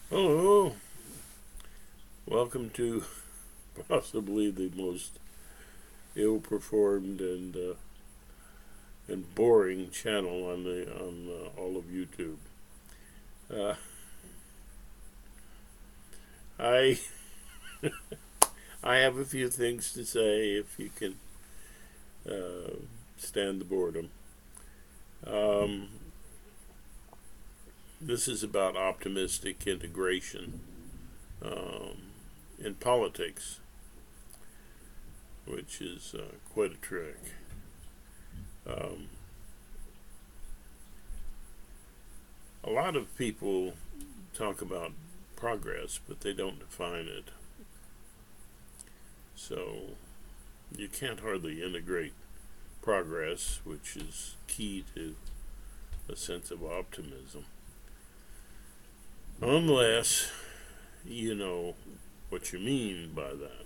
Hello, welcome to possibly the most ill-performed and boring channel on all of YouTube. Uh, I I have a few things to say if you can stand the boredom. Um, this is about optimistic integration in politics, which is quite a trick. Um, a lot of people talk about progress, but they don't define it. So you can't hardly integrate progress, which is key to a sense of optimism, unless you know what you mean by that.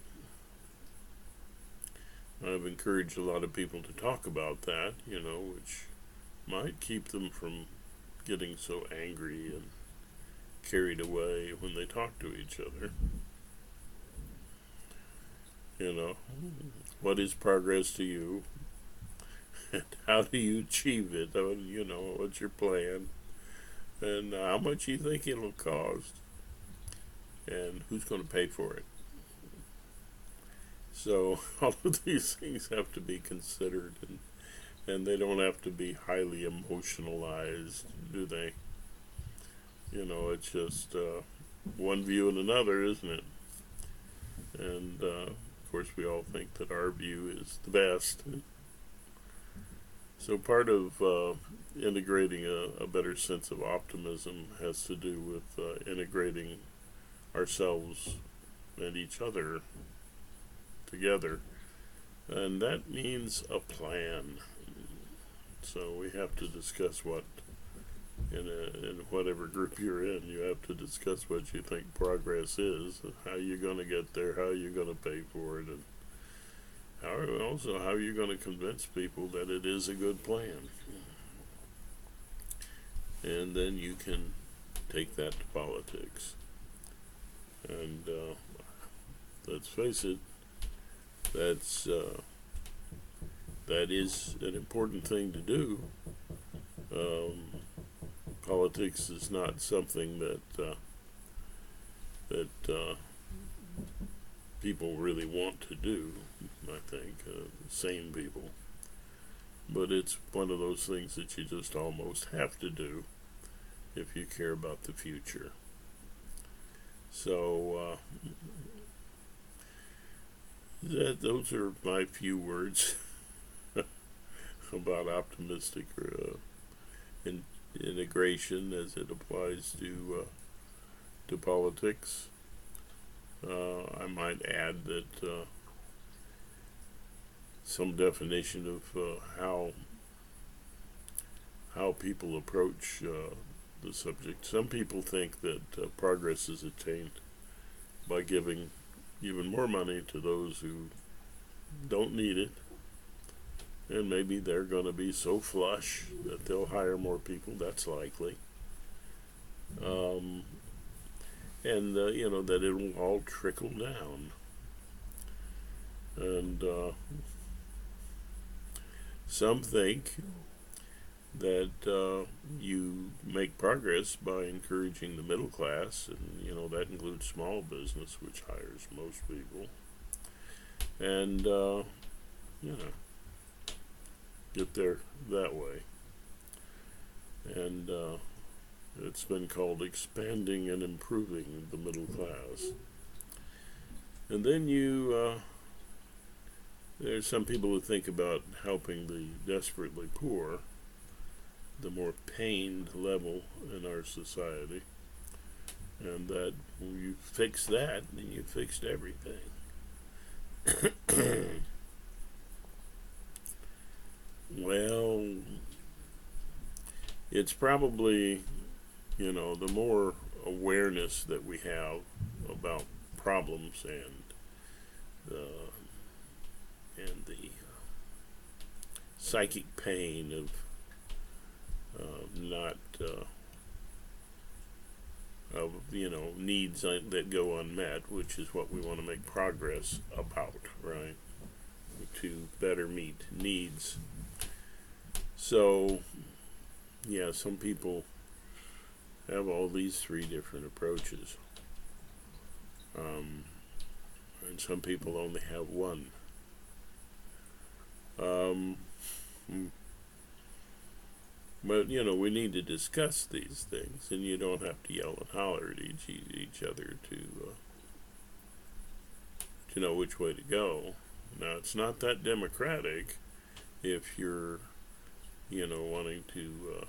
I've encouraged a lot of people to talk about that, which might keep them from getting so angry and carried away when they talk to each other. What is progress to you? And how do you achieve it? What's your plan? And how much you think it'll cost? And who's going to pay for it? So all of these things have to be considered, and they don't have to be highly emotionalized, do they? It's just one view and another, isn't it? And of course, we all think that our view is the best. So part of integrating a better sense of optimism has to do with integrating ourselves and each other together, and that means a plan. So we have to discuss what, in whatever group you're in, you have to discuss what you think progress is, how you're going to get there, how you're going to pay for it, and how you're going to convince people that it is a good plan. And then you can take that to politics. And let's face it, that is an important thing to do. Politics is not something that people really want to do. I think sane people, but it's one of those things that you just almost have to do if you care about the future. So those are my few words about optimistic integration as it applies to politics. I might add that some definition of how people approach the subject. Some people think that progress is attained by giving even more money to those who don't need it, and maybe they're going to be so flush that they'll hire more people. That's likely. And that it will all trickle down. And some think that you make progress by encouraging the middle class, and that includes small business, which hires most people, and get there that way. And it's been called expanding and improving the middle class. And then there's some people who think about helping the desperately poor, the more pained level in our society, and that when you fix that, then you fixed everything. Well, it's probably, the more awareness that we have about problems and the psychic pain of not of needs that go unmet, which is what we want to make progress about, right? To better meet needs. So, yeah, some people have all these three different approaches, and some people only have one. But we need to discuss these things, and you don't have to yell and holler at each other to know which way to go. Now, it's not that democratic if you're wanting to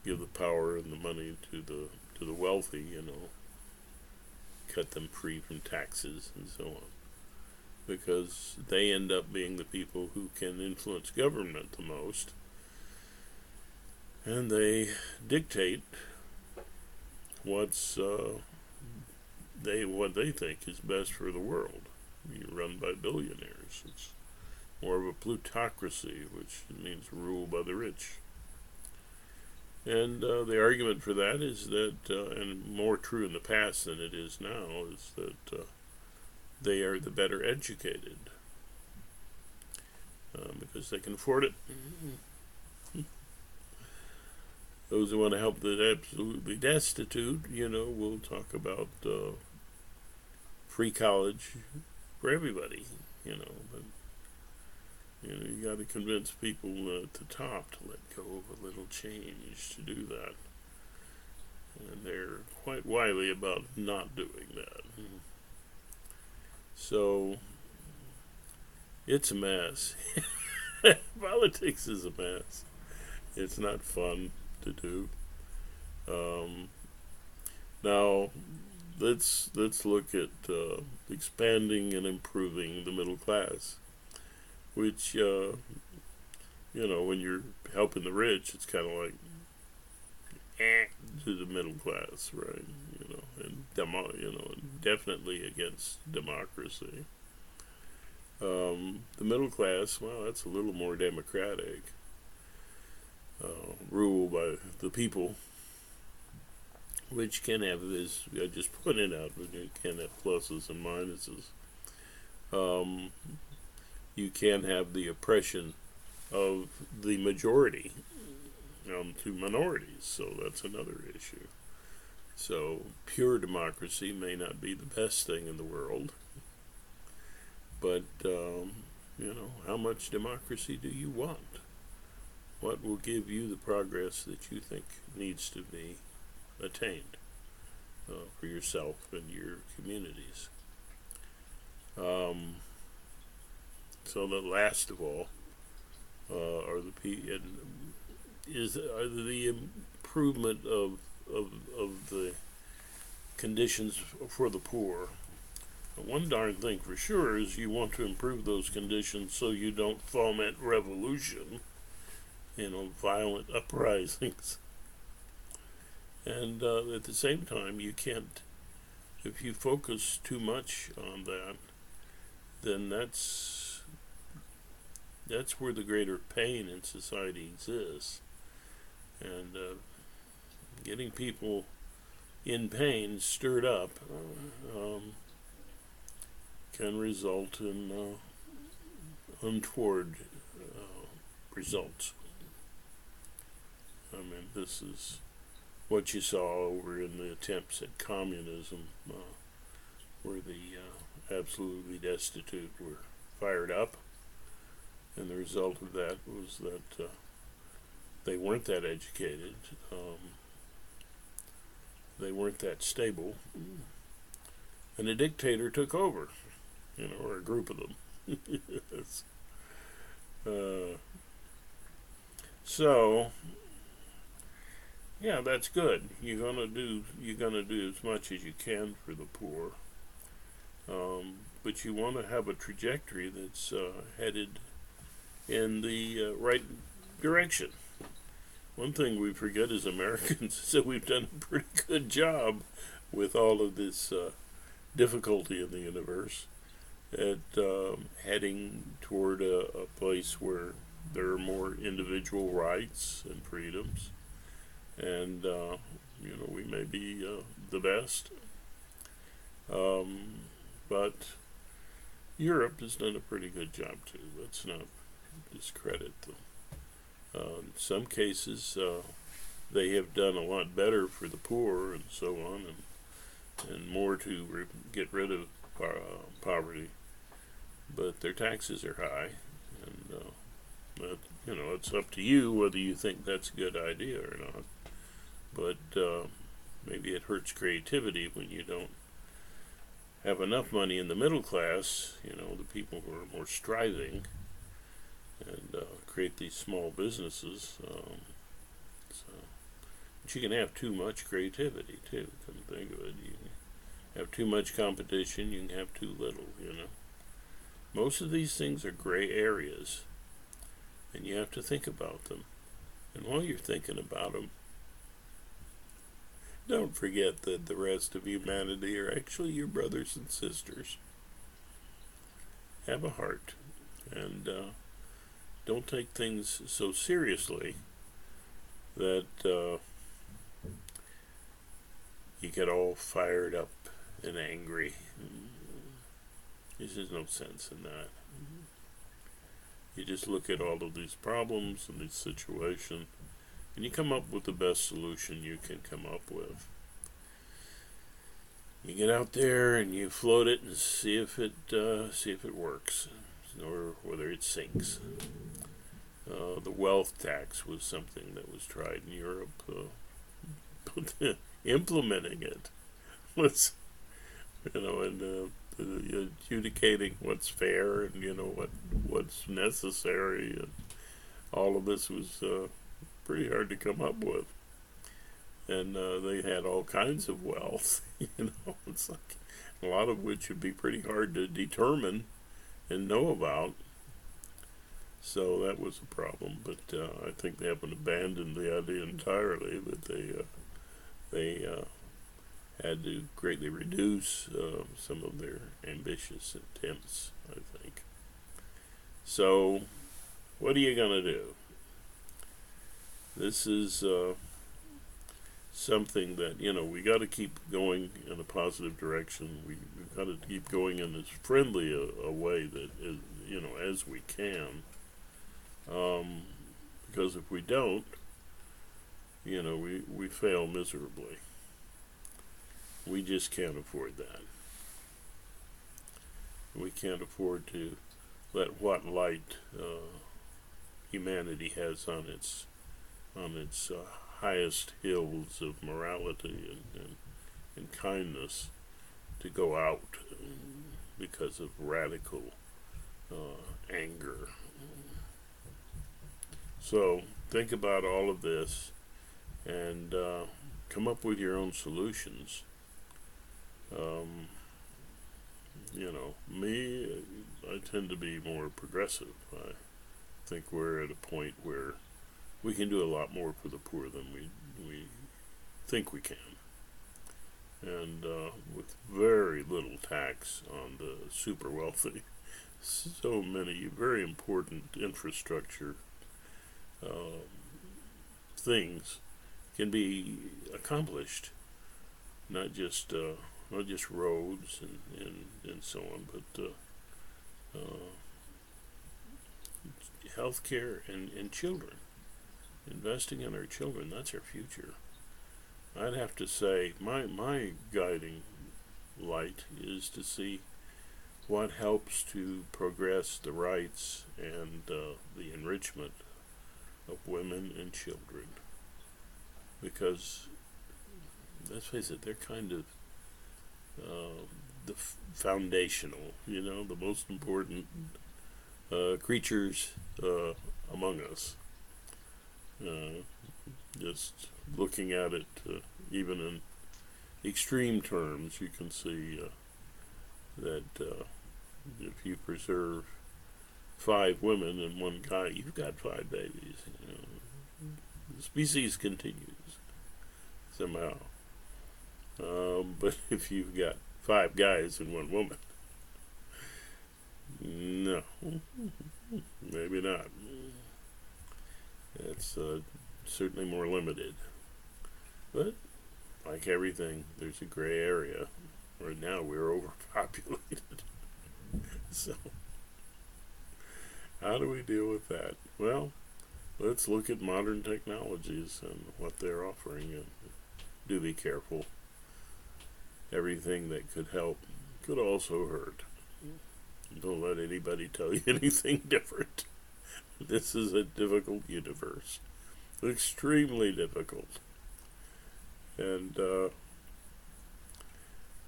give the power and the money to the wealthy, cut them free from taxes and so on, because they end up being the people who can influence government the most. And they dictate what they think is best for the world. You're run by billionaires. It's more of a plutocracy, which means rule by the rich. And the argument for that is that, and more true in the past than it is now, is that they are the better educated because they can afford it. Those who want to help the absolutely destitute, we'll talk about free college for everybody, but you got to convince people at the top to let go of a little change to do that, and they're quite wily about not doing that. So it's a mess. Politics is a mess. It's not fun to do. Now, let's look at expanding and improving the middle class, which when you're helping the rich, it's kind of like to the middle class, right? And definitely against democracy. The middle class, well, that's a little more democratic. Rule by the people, which can have, as I just pointed out, it can have pluses and minuses. You can have the oppression of the majority to minorities, so that's another issue. So pure democracy may not be the best thing in the world, but how much democracy do you want? What will give you the progress that you think needs to be attained for yourself and your communities? So the last of all are the improvement of the conditions for the poor. One darn thing for sure is you want to improve those conditions so you don't foment revolution, violent uprisings. And at the same time, you can't, if you focus too much on that, then that's where the greater pain in society exists. And getting people in pain stirred up can result in untoward results. This is what you saw over in the attempts at communism, where the absolutely destitute were fired up, and the result of that was that they weren't that educated, they weren't that stable, and a dictator took over, or a group of them. So, yeah, that's good. You're gonna do as much as you can for the poor, but you want to have a trajectory that's headed in the right direction. One thing we forget as Americans is that we've done a pretty good job with all of this difficulty in the universe at heading toward a place where there are more individual rights and freedoms, and we may be the best, um, but Europe has done a pretty good job too. Let's not discredit them. In some cases, they have done a lot better for the poor and so on, and more to get rid of poverty. But their taxes are high, and it's up to you whether you think that's a good idea or not. But maybe it hurts creativity when you don't have enough money in the middle class, the people who are more striving, and create these small businesses. But you can have too much creativity too. Come to think of it, you can have too much competition. You can have too little. Most of these things are gray areas, and you have to think about them. And while you're thinking about them, don't forget that the rest of humanity are actually your brothers and sisters. Have a heart, and don't take things so seriously that you get all fired up and angry. There's just no sense in that. You just look at all of these problems and this situation, and you come up with the best solution you can come up with. You get out there and you float it and see if it works, or whether it sinks. The wealth tax was something that was tried in Europe, but implementing it was, and adjudicating what's fair and what's necessary, and all of this was pretty hard to come up with. And they had all kinds of wealth, it's like a lot of which would be pretty hard to determine and know about. So that was a problem, but I think they haven't abandoned the idea entirely, but they had to greatly reduce some of their ambitious attempts, I think. So, what are you going to do? This is something that, we got to keep going in a positive direction. We've got to keep going in as friendly a way that is, as we can. Because if we don't, we fail miserably. We just can't afford that. We can't afford to let what light humanity has on its highest hills of morality and kindness to go out because of radical anger. So think about all of this and come up with your own solutions. Me, I tend to be more progressive. I think we're at a point where we can do a lot more for the poor than we think we can. And with very little tax on the super wealthy, so many very important infrastructure things can be accomplished. Not just roads and so on, but healthcare and children. Investing in our children, that's our future. I'd have to say my guiding light is to see what helps to progress the rights and the enrichment of women and children. Because, let's face it, they're kind of the foundational, the most important creatures among us. Just looking at it, even in extreme terms, you can see that if you preserve 5 women and 1 guy, you've got 5 babies. The species continues somehow. But if you've got 5 guys and 1 woman, no, maybe not. It's certainly more limited. But like everything, there's a gray area. Right now, we're overpopulated. So, how do we deal with that? Well, let's look at modern technologies and what they're offering, and do be careful. Everything that could help could also hurt. Don't let anybody tell you anything different. This is a difficult universe. Extremely difficult. And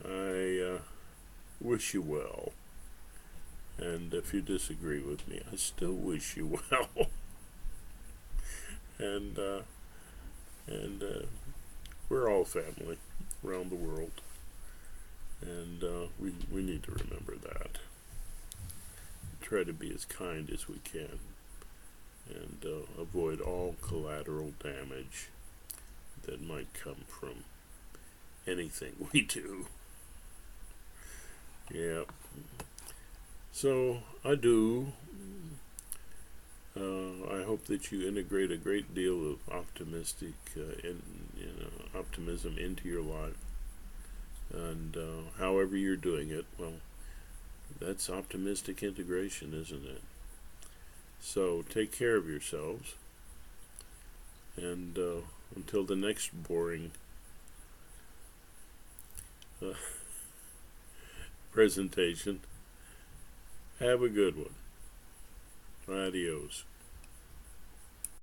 I wish you well. And if you disagree with me, I still wish you well. and we're all family around the world. And we need to remember that. Try to be as kind as we can. And avoid all collateral damage that might come from anything we do. Yeah. So I do. I hope that you integrate a great deal of optimism into your life, and however you're doing it, well, that's optimistic integration, isn't it? So take care of yourselves, and until the next boring presentation, have a good one. Adios.